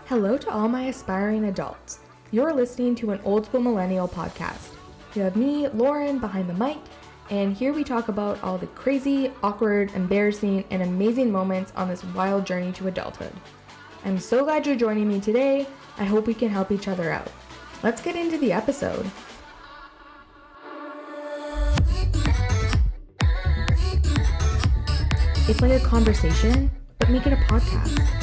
Hello to all my aspiring adults. You're listening to an old school millennial podcast. You have me, Lauren, behind the mic, and here we talk about all the crazy, awkward, embarrassing, and amazing moments on this wild journey to adulthood. I'm so glad you're joining me today. I hope we can help each other out. Let's get into the episode. It's like a conversation, but make it a podcast.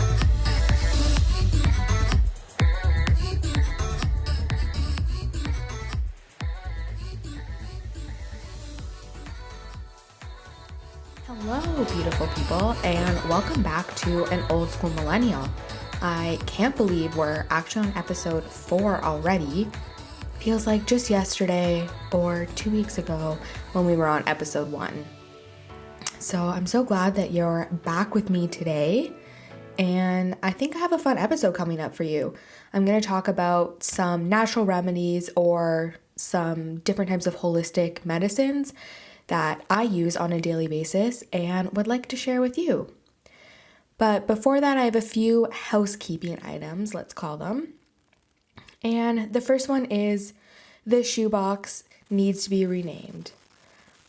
Hello, beautiful people, and welcome back to an old school millennial. I can't believe we're actually on episode 4 already. Feels like just yesterday or 2 weeks ago when we were on episode 1. So I'm so glad that you're back with me today, and I think I have a fun episode coming up for you. I'm going to talk about some natural remedies or some different types of holistic medicines that I use on a daily basis and would like to share with you. But before that, I have a few housekeeping items, let's call them. And the first one is the shoebox needs to be renamed.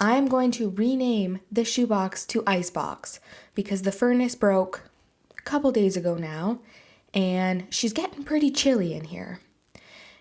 I'm going to rename the shoebox to Icebox because the furnace broke a couple days ago now, and she's getting pretty chilly in here.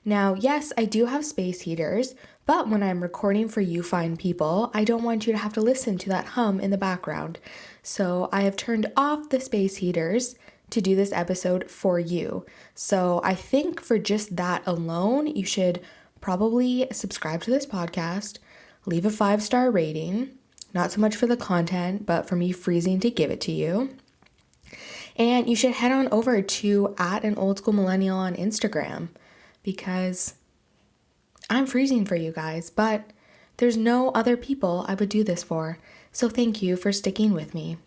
Now, yes, I do have space heaters, but when I'm recording for you fine people, I don't want you to have to listen to that hum in the background. So I have turned off the space heaters to do this episode for you. So I think for just that alone, you should probably subscribe to this podcast, leave a 5-star rating, not so much for the content, but for me freezing to give it to you. And you should head on over to @AnOldSchoolMillennial on Instagram because I'm freezing for you guys, but there's no other people I would do this for. So thank you for sticking with me.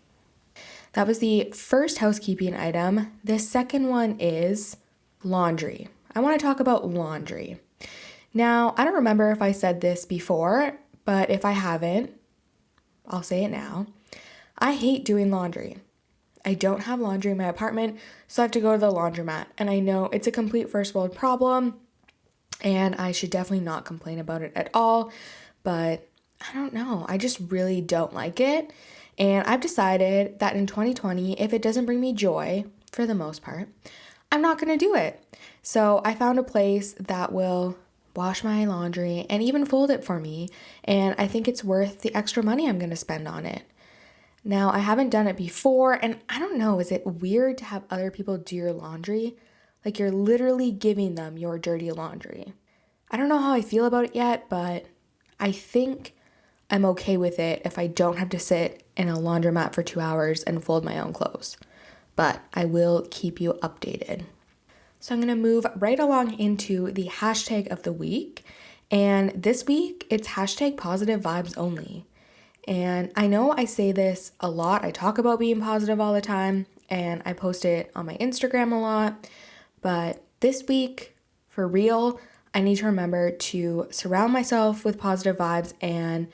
That was the first housekeeping item. The second one is laundry. I want to talk about laundry. Now, I don't remember if I said this before, but if I haven't, I'll say it now. I hate doing laundry. I don't have laundry in my apartment, so I have to go to the laundromat. And I know it's a complete first world problem, and I should definitely not complain about it at all, but I don't know. I just really don't like it. And I've decided that in 2020, if it doesn't bring me joy, for the most part, I'm not going to do it. So I found a place that will wash my laundry and even fold it for me, and I think it's worth the extra money I'm going to spend on it. Now, I haven't done it before, and I don't know, is it weird to have other people do your laundry? Like you're literally giving them your dirty laundry. I don't know how I feel about it yet, but I think I'm okay with it if I don't have to sit in a laundromat for 2 hours and fold my own clothes. But I will keep you updated. So I'm going to move right along into the hashtag of the week. And this week, it's hashtag positive vibes only. And I know I say this a lot. I talk about being positive all the time, and I post it on my Instagram a lot. But this week, for real, I need to remember to surround myself with positive vibes and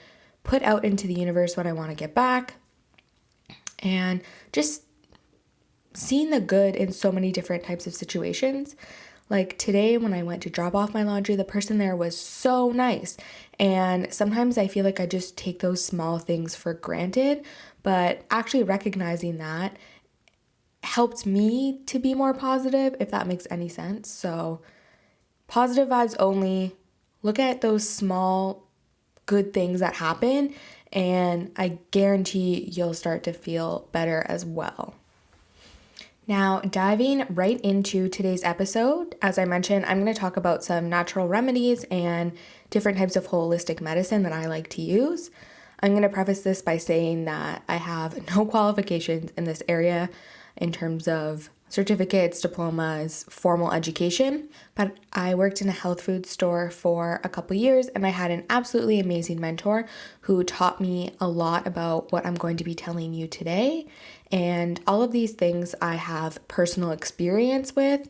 put out into the universe what I want to get back. And just seeing the good in so many different types of situations. Like today when I went to drop off my laundry, the person there was so nice. And sometimes I feel like I just take those small things for granted, but actually recognizing that helped me to be more positive, if that makes any sense. So positive vibes only. Look at those small good things that happen, and I guarantee you'll start to feel better as well. Now, diving right into today's episode, as I mentioned, I'm going to talk about some natural remedies and different types of holistic medicine that I like to use. I'm going to preface this by saying that I have no qualifications in this area in terms of certificates, diplomas, formal education, but I worked in a health food store for a couple years, and I had an absolutely amazing mentor who taught me a lot about what I'm going to be telling you today. And all of these things I have personal experience with,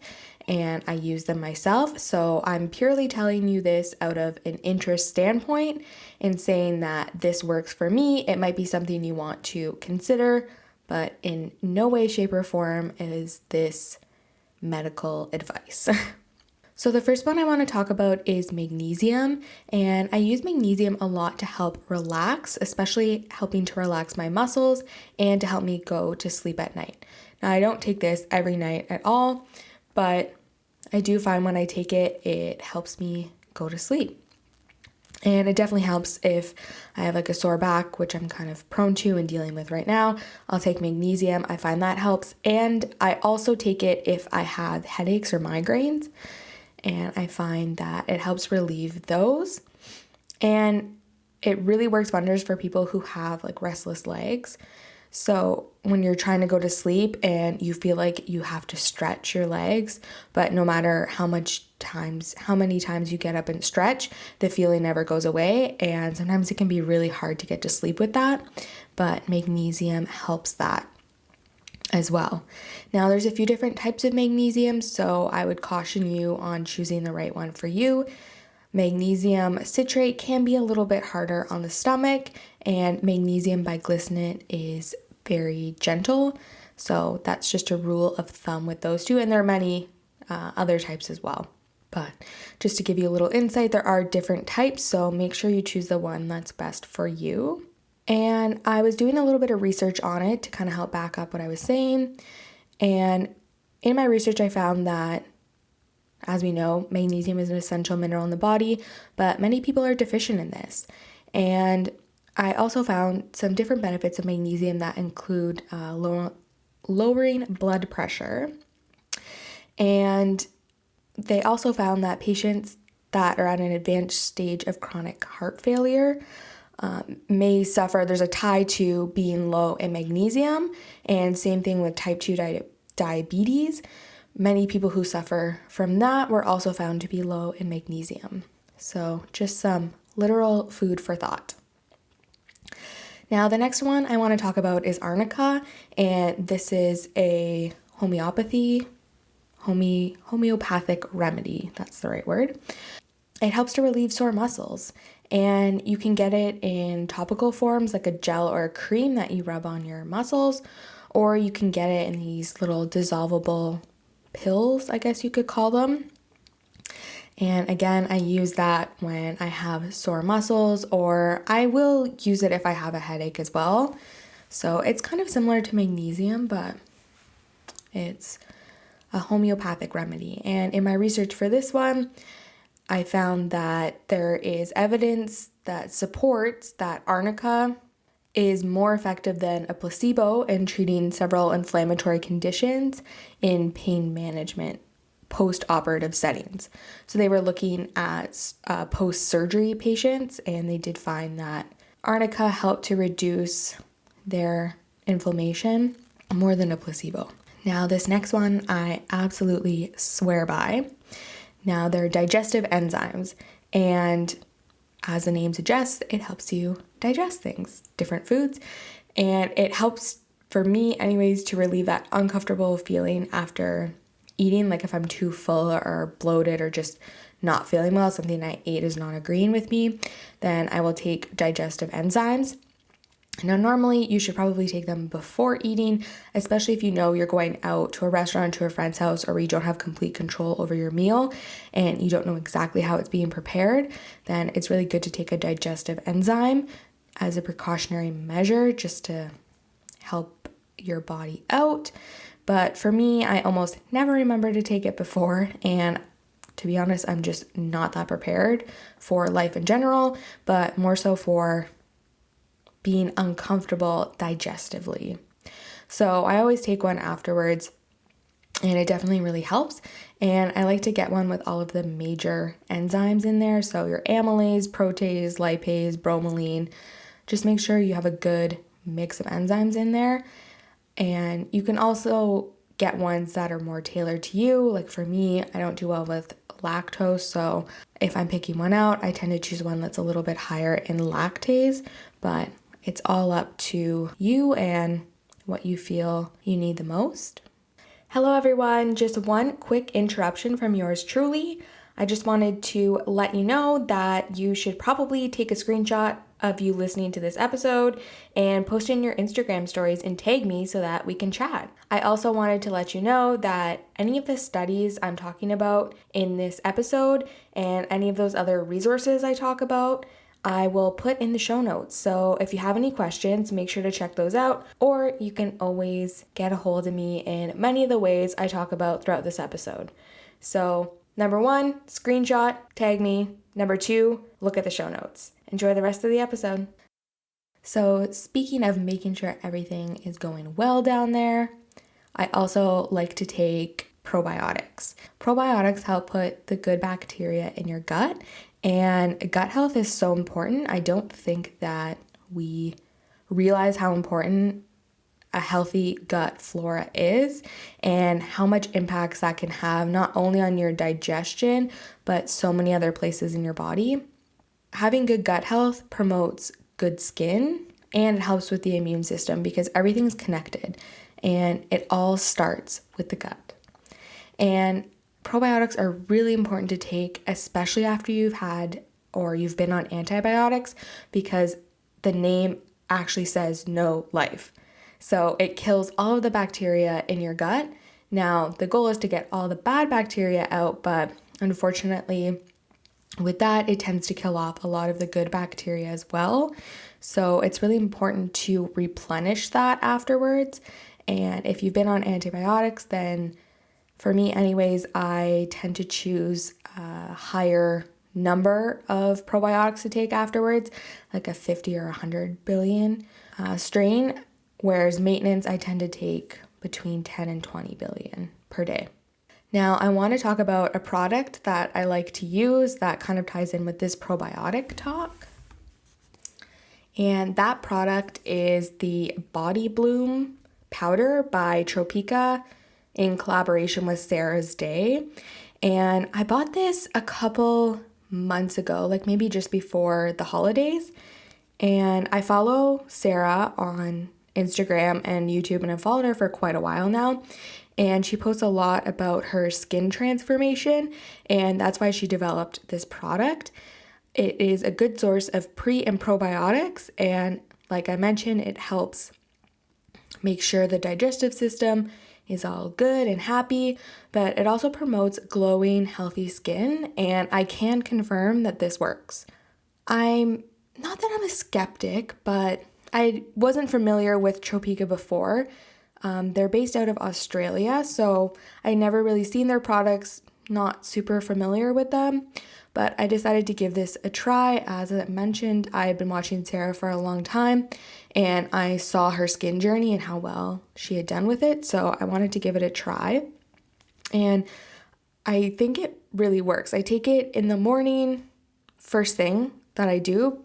and I use them myself. So I'm purely telling you this out of an interest standpoint and saying that this works for me. It might be something you want to consider, but in no way, shape, or form is this medical advice. So the first one I want to talk about is magnesium, and I use magnesium a lot to help relax, especially helping to relax my muscles and to help me go to sleep at night. Now, I don't take this every night at all, but I do find when I take it, it helps me go to sleep. And it definitely helps if I have like a sore back, which I'm kind of prone to and dealing with right now. I'll take magnesium. I find that helps. And I also take it if I have headaches or migraines. And I find that it helps relieve those. And it really works wonders for people who have like restless legs. So when you're trying to go to sleep and you feel like you have to stretch your legs, but no matter how many times you get up and stretch, the feeling never goes away. And sometimes it can be really hard to get to sleep with that, but magnesium helps that as well. Now there's a few different types of magnesium, so I would caution you on choosing the right one for you. Magnesium citrate can be a little bit harder on the stomach, and magnesium biglycinate is very gentle. So that's just a rule of thumb with those two, and there are many other types as well. But just to give you a little insight, there are different types, so make sure you choose the one that's best for you. And I was doing a little bit of research on it to kind of help back up what I was saying. And in my research, I found that, as we know, magnesium is an essential mineral in the body, but many people are deficient in this. And I also found some different benefits of magnesium that include lowering blood pressure. And they also found that patients that are at an advanced stage of chronic heart failure may suffer. There's a tie to being low in magnesium, and same thing with type 2 diabetes. Many people who suffer from that were also found to be low in magnesium. So just some literal food for thought. Now the next one I want to talk about is arnica, and this is a homeopathic remedy. That's the right word. It helps to relieve sore muscles, and you can get it in topical forms like a gel or a cream that you rub on your muscles, or you can get it in these little dissolvable pills, I guess you could call them. And again, I use that when I have sore muscles, or I will use it if I have a headache as well. So it's kind of similar to magnesium, but it's a homeopathic remedy. And in my research for this one, I found that there is evidence that supports that arnica is more effective than a placebo in treating several inflammatory conditions in pain management post-operative settings. So they were looking at post-surgery patients, and they did find that arnica helped to reduce their inflammation more than a placebo. Now this next one I absolutely swear by. Now, they're digestive enzymes, and as the name suggests, it helps you digest things, different foods, and it helps, for me anyways, to relieve that uncomfortable feeling after eating, like if I'm too full or bloated or just not feeling well, something I ate is not agreeing with me, then I will take digestive enzymes. Now, normally you should probably take them before eating, especially if you know you're going out to a restaurant, to a friend's house, or where you don't have complete control over your meal and you don't know exactly how it's being prepared. Then it's really good to take a digestive enzyme as a precautionary measure just to help your body out. But for me, I almost never remember to take it before, and to be honest, I'm just not that prepared for life in general, but more so for being uncomfortable digestively. So I always take one afterwards, and it definitely really helps. And I like to get one with all of the major enzymes in there. So your amylase, protease, lipase, bromelain. Just make sure you have a good mix of enzymes in there. And you can also get ones that are more tailored to you. Like for me, I don't do well with lactose, so if I'm picking one out, I tend to choose one that's a little bit higher in lactase, but it's all up to you and what you feel you need the most. Hello everyone, just one quick interruption from yours truly. I just wanted to let you know that you should probably take a screenshot of you listening to this episode and post in your Instagram stories and tag me so that we can chat. I also wanted to let you know that any of the studies I'm talking about in this episode and any of those other resources I talk about, I will put in the show notes. So if you have any questions, make sure to check those out, or you can always get a hold of me in many of the ways I talk about throughout this episode. So number 1, screenshot, tag me. Number 2, look at the show notes. Enjoy the rest of the episode. So speaking of making sure everything is going well down there, I also like to take probiotics. Probiotics help put the good bacteria in your gut, and gut health is so important. I don't think that we realize how important a healthy gut flora is and how much impacts that can have not only on your digestion, but so many other places in your body. Having good gut health promotes good skin, and it helps with the immune system because everything's connected and it all starts with the gut. And probiotics are really important to take, especially after you've had or you've been on antibiotics, because the name actually says no life. So it kills all of the bacteria in your gut. Now, the goal is to get all the bad bacteria out, but unfortunately, with that, it tends to kill off a lot of the good bacteria as well. So it's really important to replenish that afterwards. And if you've been on antibiotics, then for me anyways, I tend to choose a higher number of probiotics to take afterwards, like a 50 or 100 billion strain, whereas maintenance I tend to take between 10 and 20 billion per day. Now, I want to talk about a product that I like to use that kind of ties in with this probiotic talk. And that product is the Body Bloom powder by Tropica in collaboration with Sarah's Day. And I bought this a couple months ago, like maybe just before the holidays. And I follow Sarah on Instagram and YouTube, and I've followed her for quite a while now. And she posts a lot about her skin transformation, and that's why she developed this product. It is a good source of pre and probiotics, and like I mentioned, it helps make sure the digestive system is all good and happy, but it also promotes glowing, healthy skin, and I can confirm that this works. I'm not that I'm a skeptic, but I wasn't familiar with Tropica before. They're based out of Australia, so I never really seen their products, not super familiar with them, but I decided to give this a try. As I mentioned, I had been watching Sarah for a long time, and I saw her skin journey and how well she had done with it, so I wanted to give it a try, and I think it really works. I take it in the morning, first thing that I do,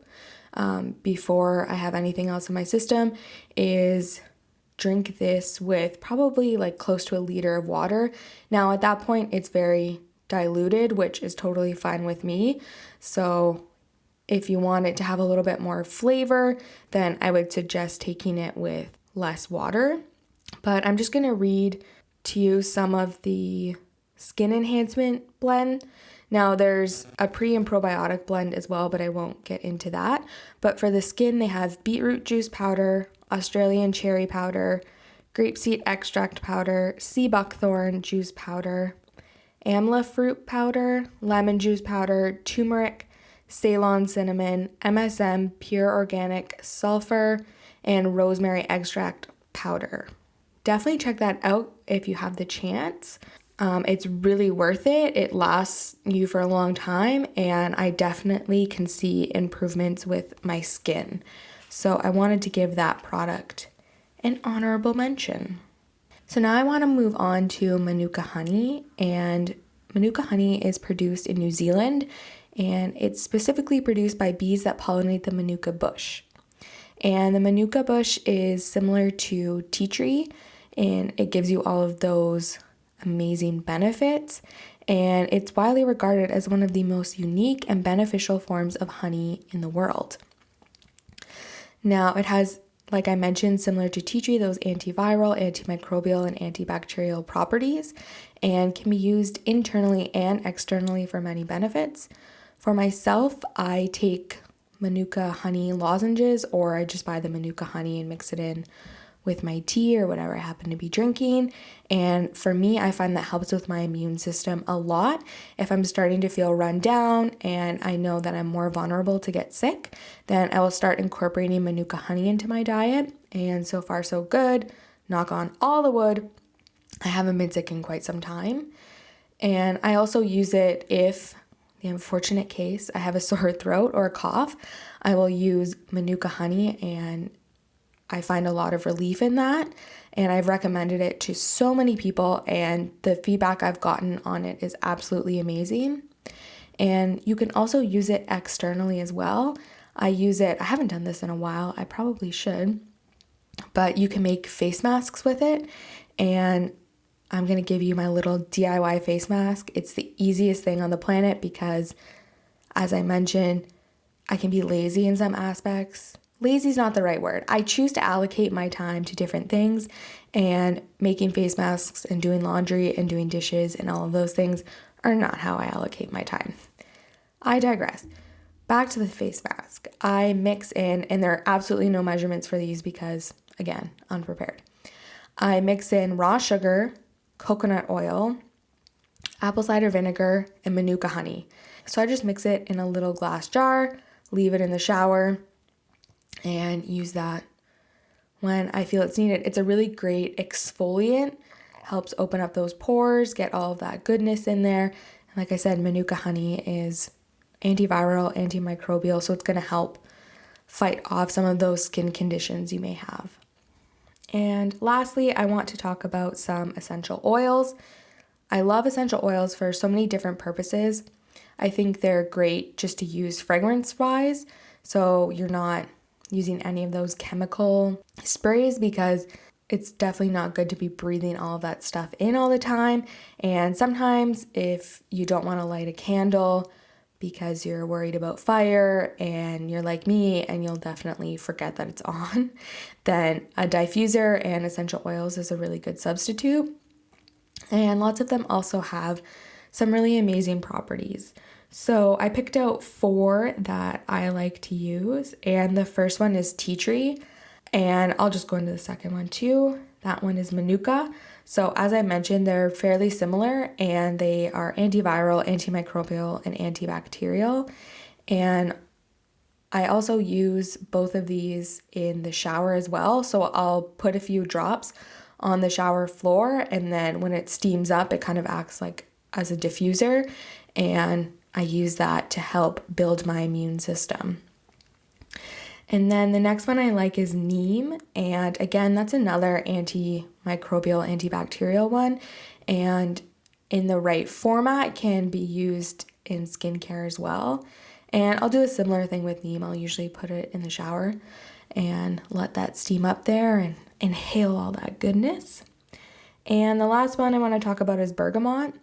before I have anything else in my system, is drink this with probably like close to a liter of water. Now at that point it's very diluted, which is totally fine with me. So if you want it to have a little bit more flavor, then I would suggest taking it with less water. But I'm just going to read to you some of the skin enhancement blend. Now there's a pre and probiotic blend as well, but I won't get into that. But for the skin, they have beetroot juice powder, Australian cherry powder, grapeseed extract powder, sea buckthorn juice powder, amla fruit powder, lemon juice powder, turmeric, Ceylon cinnamon, MSM pure organic sulfur, and rosemary extract powder. Definitely check that out if you have the chance. It's really worth it. It lasts you for a long time, and I definitely can see improvements with my skin. So I wanted to give that product an honorable mention. So now I want to move on to Manuka honey, and Manuka honey is produced in New Zealand, and it's specifically produced by bees that pollinate the Manuka bush. And the Manuka bush is similar to tea tree, and it gives you all of those amazing benefits, and it's widely regarded as one of the most unique and beneficial forms of honey in the world. Now, it has like I mentioned, similar to tea tree, those antiviral, antimicrobial, and antibacterial properties, and can be used internally and externally for many benefits. For myself, I take Manuka honey lozenges, or I just buy the Manuka honey and mix it in with my tea or whatever I happen to be drinking. And for me, I find that helps with my immune system a lot. If I'm starting to feel run down and I know that I'm more vulnerable to get sick, then I will start incorporating Manuka honey into my diet. And so far, so good. Knock on all the wood. I haven't been sick in quite some time. And I also use it if, the unfortunate case, I have a sore throat or a cough. I will use Manuka honey, and I find a lot of relief in that, and I've recommended it to so many people, and the feedback I've gotten on it is absolutely amazing. And you can also use it externally as well. I haven't done this in a while, I probably should, but you can make face masks with it, and I'm going to give you my little DIY face mask. It's the easiest thing on the planet because, as I mentioned, I can be lazy in some aspects. Lazy is not the right word. I choose to allocate my time to different things, and making face masks and doing laundry and doing dishes and all of those things are not how I allocate my time. I digress. Back to the face mask. I mix in, and there are absolutely no measurements for these because, again, unprepared. I mix in raw sugar, coconut oil, apple cider vinegar, and Manuka honey. So I just mix it in a little glass jar, leave it in the shower, and use that when I feel it's needed. It's a really great exfoliant, helps open up those pores, get all of that goodness in there. And like I said, Manuka honey is antiviral, antimicrobial, so it's going to help fight off some of those skin conditions you may have. And lastly, I want to talk about some essential oils. I love essential oils for so many different purposes. I think they're great just to use fragrance-wise, so you're not using any of those chemical sprays, because it's definitely not good to be breathing all of that stuff in all the time. And sometimes if you don't want to light a candle because you're worried about fire and you're like me and you'll definitely forget that it's on, then a diffuser and essential oils is a really good substitute. And lots of them also have some really amazing properties. So I picked out 4 that I like to use, and the first one is tea tree, and I'll just go into the second one too. That one is Manuka. So as I mentioned, they're fairly similar, and they are antiviral, antimicrobial, and antibacterial. And I also use both of these in the shower as well. So I'll put a few drops on the shower floor, and then when it steams up, it kind of acts like as a diffuser, and I use that to help build my immune system. And then the next one I like is neem, and again, that's another antimicrobial, antibacterial one, and in the right format can be used in skincare as well. And I'll do a similar thing with neem. I'll usually put it in the shower and let that steam up there and inhale all that goodness. And the last one I want to talk about is bergamot.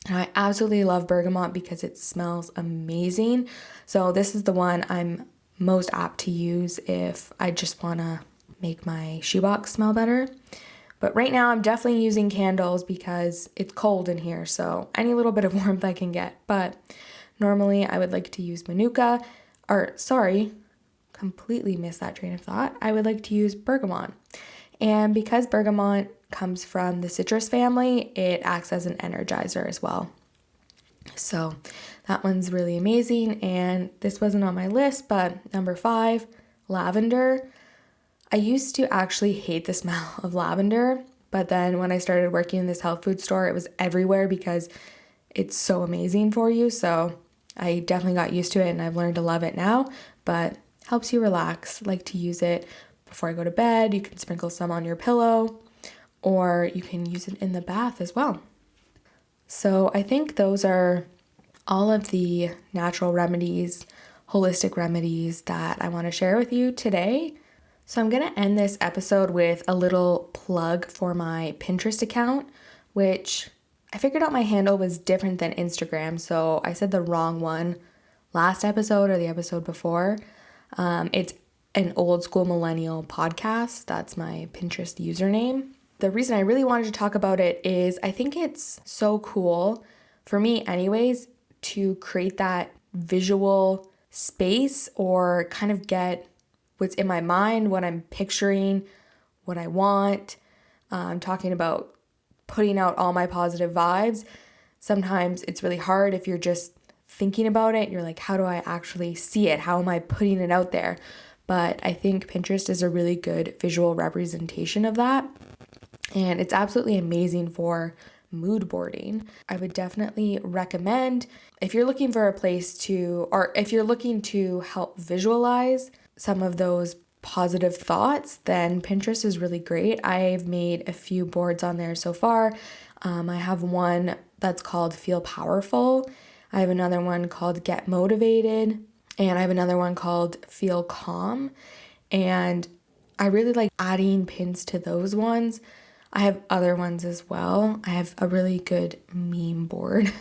And I absolutely love bergamot because it smells amazing. So this is the one I'm most apt to use if I just want to make my shoebox smell better. But right now I'm definitely using candles because it's cold in here, so any little bit of warmth I can get. But normally I would like to use Manuka, completely missed that train of thought. I would like to use bergamot. And because bergamot comes from the citrus family, it acts as an energizer as well. So that one's really amazing. And this wasn't on my list, but number 5, lavender. I used to actually hate the smell of lavender, but then when I started working in this health food store, it was everywhere because it's so amazing for you. So I definitely got used to it, and I've learned to love it now, but helps you relax. Like to use it before I go to bed. You can sprinkle some on your pillow, or you can use it in the bath as well. So I think those are all of the natural remedies, holistic remedies that I want to share with you today. So I'm going to end this episode with a little plug for my Pinterest account, which I figured out my handle was different than Instagram. So I said the wrong one last episode or the episode before. It's an old school millennial podcast. That's my Pinterest username. The reason I really wanted to talk about it is I think it's so cool, for me anyways, to create that visual space or kind of get what's in my mind, what I'm picturing, what I want. I'm talking about putting out all my positive vibes. Sometimes it's really hard if you're just thinking about it. You're like, how do I actually see it? How am I putting it out there? But I think Pinterest is a really good visual representation of that. And it's absolutely amazing for mood boarding. I would definitely recommend if you're looking for a place to, or if you're looking to help visualize some of those positive thoughts, then Pinterest is really great. I've made a few boards on there so far. I have one that's called Feel Powerful. I have another one called Get Motivated. And I have another one called Feel Calm. And I really like adding pins to those ones. I have other ones as well. I have a really good meme board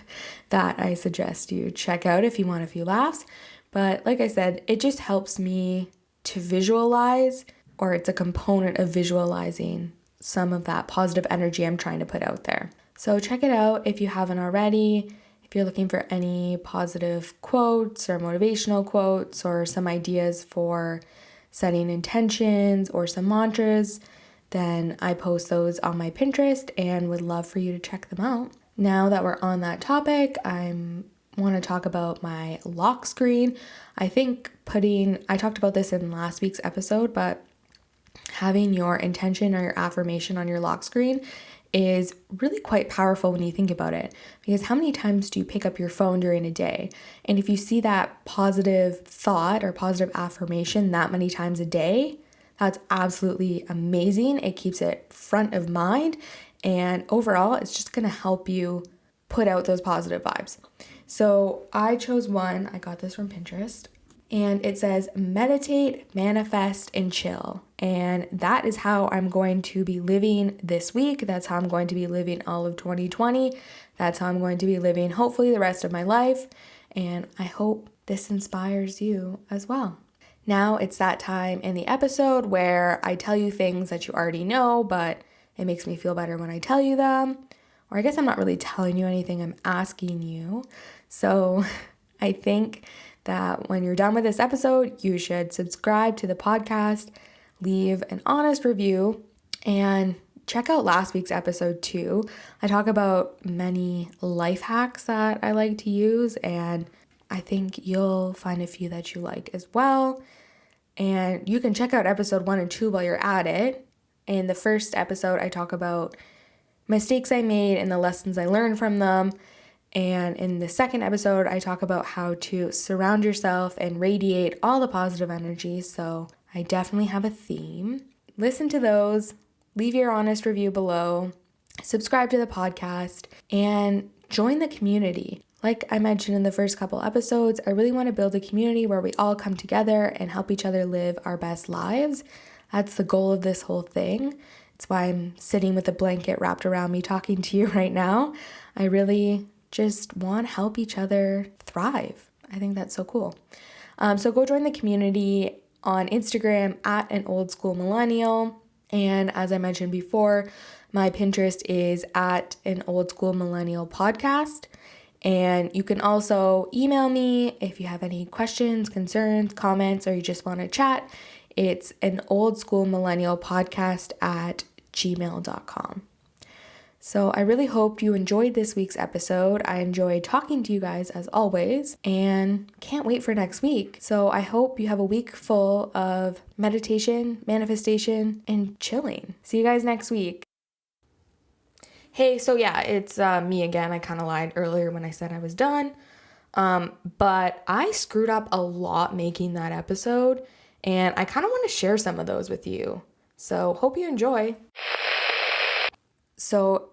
that I suggest you check out if you want a few laughs. But like I said, it just helps me to visualize, or it's a component of visualizing some of that positive energy I'm trying to put out there. So check it out if you haven't already. If you're looking for any positive quotes or motivational quotes or some ideas for setting intentions or some mantras, then I post those on my Pinterest and would love for you to check them out. Now that we're on that topic, I want to talk about my lock screen. I talked about this in last week's episode, but having your intention or your affirmation on your lock screen is really quite powerful when you think about it. Because how many times do you pick up your phone during a day? And if you see that positive thought or positive affirmation that many times a day, that's absolutely amazing. It keeps it front of mind. And overall, it's just going to help you put out those positive vibes. So I chose one. I got this from Pinterest. And it says, meditate, manifest, and chill. And that is how I'm going to be living this week. That's how I'm going to be living all of 2020. That's how I'm going to be living, hopefully, the rest of my life. And I hope this inspires you as well. Now it's that time in the episode where I tell you things that you already know, but it makes me feel better when I tell you them. Or I guess I'm not really telling you anything, I'm asking you. So I think that when you're done with this episode, you should subscribe to the podcast, leave an honest review, and check out last week's episode too. I talk about many life hacks that I like to use, and I think you'll find a few that you like as well. And you can check out episode 1 and 2 while you're at it. In the first episode, I talk about mistakes I made and the lessons I learned from them. And in the second episode, I talk about how to surround yourself and radiate all the positive energy. So I definitely have a theme. Listen to those, leave your honest review below, subscribe to the podcast, and join the community. Like I mentioned in the first couple episodes, I really want to build a community where we all come together and help each other live our best lives. That's the goal of this whole thing. It's why I'm sitting with a blanket wrapped around me talking to you right now. I really just want to help each other thrive. I think that's so cool. So go join the community on Instagram at an old school millennial. And as I mentioned before, my Pinterest is at an old school millennial podcast. And you can also email me if you have any questions, concerns, comments, or you just want to chat. It's an old school millennial podcast at gmail.com. So I really hope you enjoyed this week's episode. I enjoyed talking to you guys as always and can't wait for next week. So I hope you have a week full of meditation, manifestation, and chilling. See you guys next week. Hey, so yeah, it's me again. I kind of lied earlier when I said I was done. But I screwed up a lot making that episode and I kind of want to share some of those with you. So hope you enjoy. So,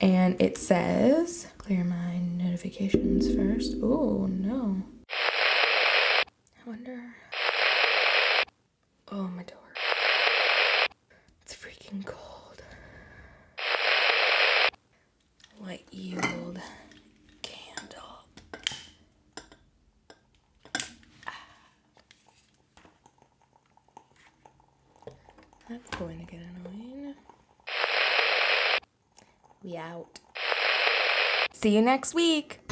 and it says, clear my notifications first. Oh, no. I wonder. Oh, my door. It's freaking cold. Light yield candle. That's going to get annoying. We out. See you next week.